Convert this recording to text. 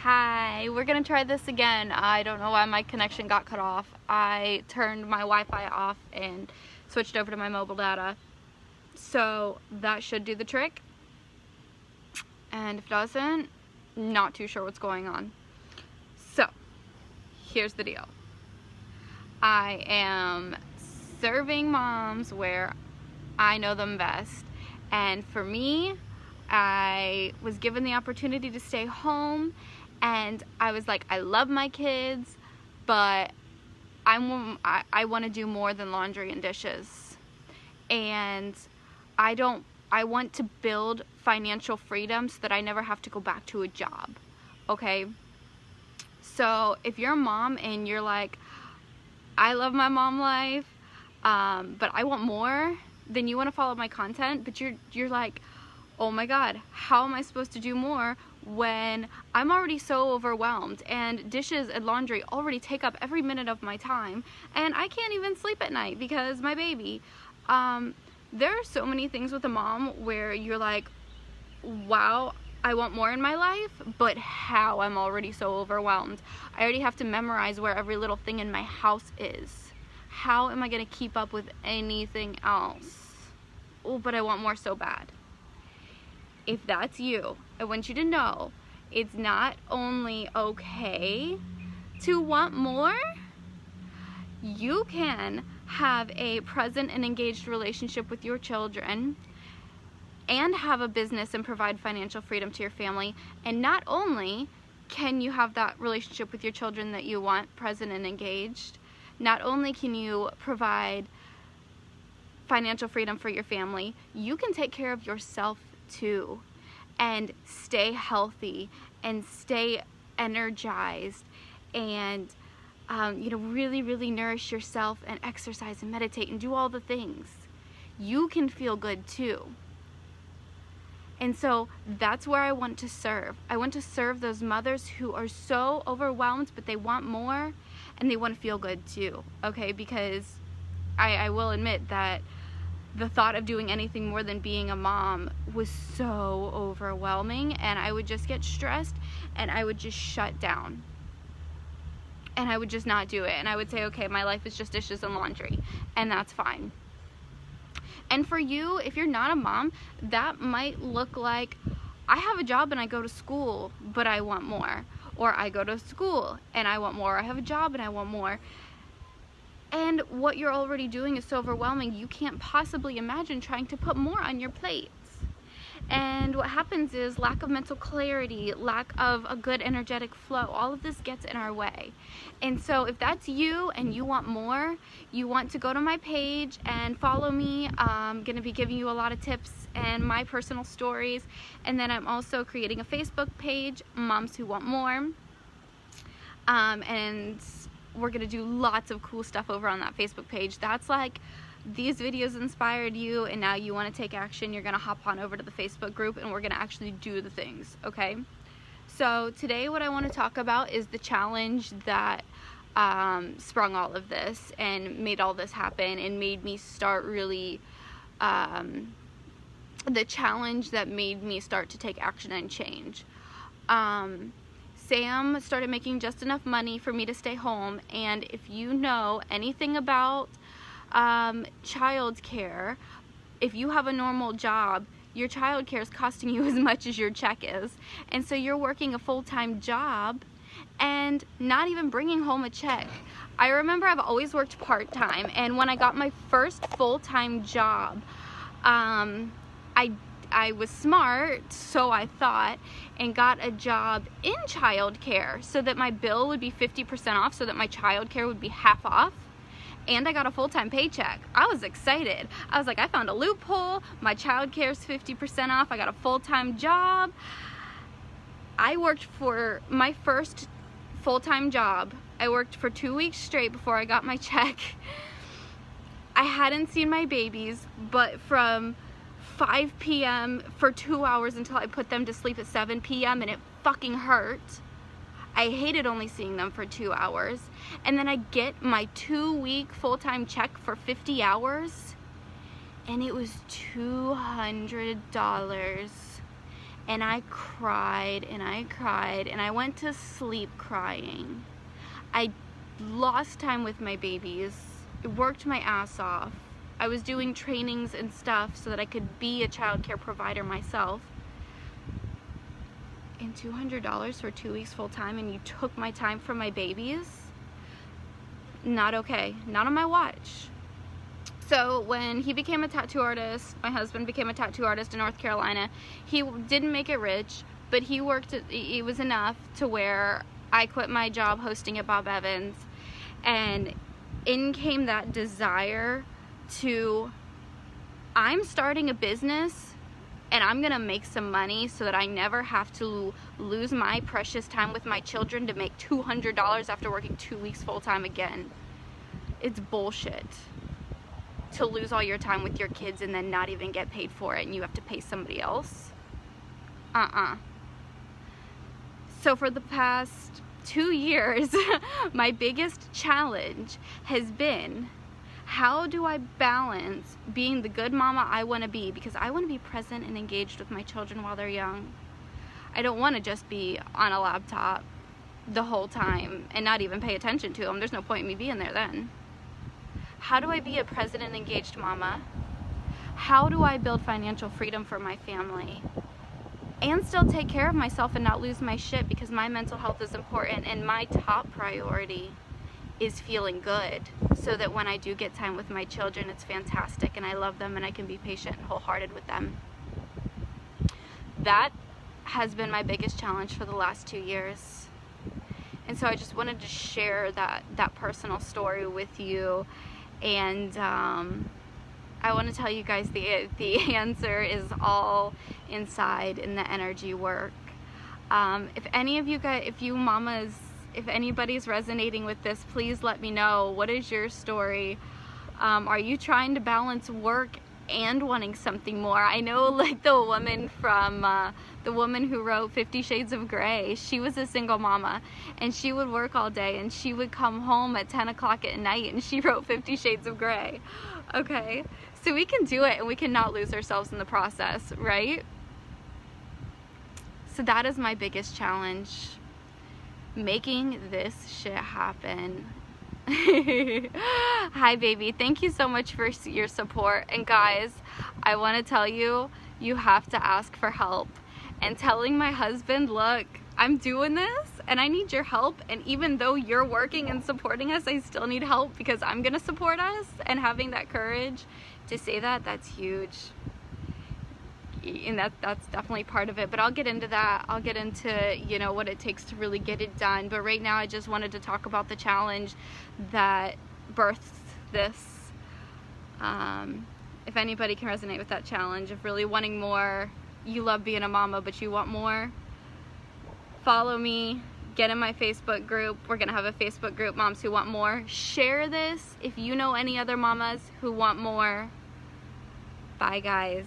Hi, we're gonna try this again. I don't know why my connection got cut off. I turned my Wi-Fi off and switched over to my mobile data. So that should do the trick. And if it doesn't, not too sure what's going on. So, here's the deal. I am serving moms where I know them best. And for me, I was given the opportunity to stay home, and I was like, I love my kids, but I want to do more than laundry and dishes. And I want to build financial freedom so that I never have to go back to a job, okay? So if you're a mom and you're like, I love my mom life, but I want more, then you want to follow my content, but you're like, oh my god, how am I supposed to do more when I'm already so overwhelmed and dishes and laundry already take up every minute of my time and I can't even sleep at night because my baby. There are so many things with a mom where you're like, wow, I want more in my life, but how? I'm already so overwhelmed. I already have to memorize where every little thing in my house is. How am I going to keep up with anything else? Oh, but I want more so bad. If that's you, I want you to know it's not only okay to want more, you can have a present and engaged relationship with your children and have a business and provide financial freedom to your family. And not only can you have that relationship with your children that you want, present and engaged, not only can you provide financial freedom for your family, you can take care of yourself too, and stay healthy and stay energized and really nourish yourself and exercise and meditate and do all the things. You can feel good too. And so that's where I want to serve. I want to serve those mothers who are so overwhelmed, but they want more and they want to feel good too, okay? Because I will admit that the thought of doing anything more than being a mom was so overwhelming, and I would just get stressed and I would just shut down and I would just not do it, and I would say, okay, my life is just dishes and laundry, and that's fine. And for you, if you're not a mom, that might look like, I have a job and I go to school, but I want more. Or I go to school and I want more. I have a job and I want more. And what you're already doing is so overwhelming, you can't possibly imagine trying to put more on your plates. And what happens is lack of mental clarity, lack of a good energetic flow, all of this gets in our way. And so if that's you and you want more, you want to go to my page and follow me. I'm going to be giving you a lot of tips and my personal stories. And then I'm also creating a Facebook page, Moms Who Want More. And we're going to do lots of cool stuff over on that Facebook page. That's like, these videos inspired you and now you want to take action. You're going to hop on over to the Facebook group and we're going to actually do the things, okay? So today what I want to talk about is the challenge that sprung all of this and made all this happen and made me start really, the challenge that made me start to take action and change. Sam started making just enough money for me to stay home, and if you know anything about child care, if you have a normal job, your child care is costing you as much as your check is, and so you're working a full-time job and not even bringing home a check. I remember I've always worked part-time, and when I got my first full-time job, I was smart, so I thought, and got a job in child care so that my bill would be 50% off, so that my child care would be half off. And I got a full-time paycheck. I was excited. I was like, I found a loophole. My child care is 50% off. I got a full-time job. I worked for my first full-time job. I worked for 2 weeks straight before I got my check. I hadn't seen my babies, but from 5 p.m. for 2 hours until I put them to sleep at 7 p.m. and it fucking hurt. I hated only seeing them for 2 hours. And then I get my 2-week full-time check for 50 hours and it was $200. And I cried and I cried and I went to sleep crying. I lost time with my babies, worked my ass off. I was doing trainings and stuff so that I could be a child care provider myself. And $200 for 2 weeks full time, and you took my time from my babies? Not okay. Not on my watch. So when he became a tattoo artist, my husband became a tattoo artist in North Carolina, he didn't make it rich, but he worked, it was enough to where I quit my job hosting at Bob Evans, and in came that desire to, I'm starting a business and I'm gonna make some money so that I never have to lose my precious time with my children to make $200 after working 2 weeks full time again. It's bullshit to lose all your time with your kids and then not even get paid for it and you have to pay somebody else. So for the past 2 years, my biggest challenge has been, how do I balance being the good mama I want to be? Because I want to be present and engaged with my children while they're young. I don't want to just be on a laptop the whole time and not even pay attention to them. There's no point in me being there then. How do I be a present and engaged mama? How do I build financial freedom for my family? And still take care of myself and not lose my shit, because my mental health is important and my top priority is feeling good, so that when I do get time with my children, it's fantastic and I love them and I can be patient and wholehearted with them. That has been my biggest challenge for the last 2 years. And so I just wanted to share that personal story with you. And I want to tell you guys the answer is all inside in the energy work. If any of you guys, if you mamas, if anybody's resonating with this, please let me know. What is your story? Are you trying to balance work and wanting something more? I know, like the woman from the woman who wrote 50 Shades of Grey, she was a single mama and she would work all day and she would come home at 10 o'clock at night and she wrote 50 Shades of Grey. Okay, so we can do it and we can not lose ourselves in the process, right? So that is my biggest challenge, making this shit happen. Hi baby, thank you so much for your support. And guys, I want to tell you, you have to ask for help. And telling my husband, look, I'm doing this and I need your help, and even though you're working and supporting us, I still need help because I'm gonna support us. And having that courage to say that, that's huge. And that's definitely part of it, but I'll get into that. I'll get into, you know, what it takes to really get it done. But right now I just wanted to talk about the challenge that births this. If anybody can resonate with that challenge of really wanting more, you love being a mama but you want more, follow me, get in my Facebook group. We're gonna have a Facebook group, Moms Who Want More. Share this if you know any other mamas who want more. Bye guys.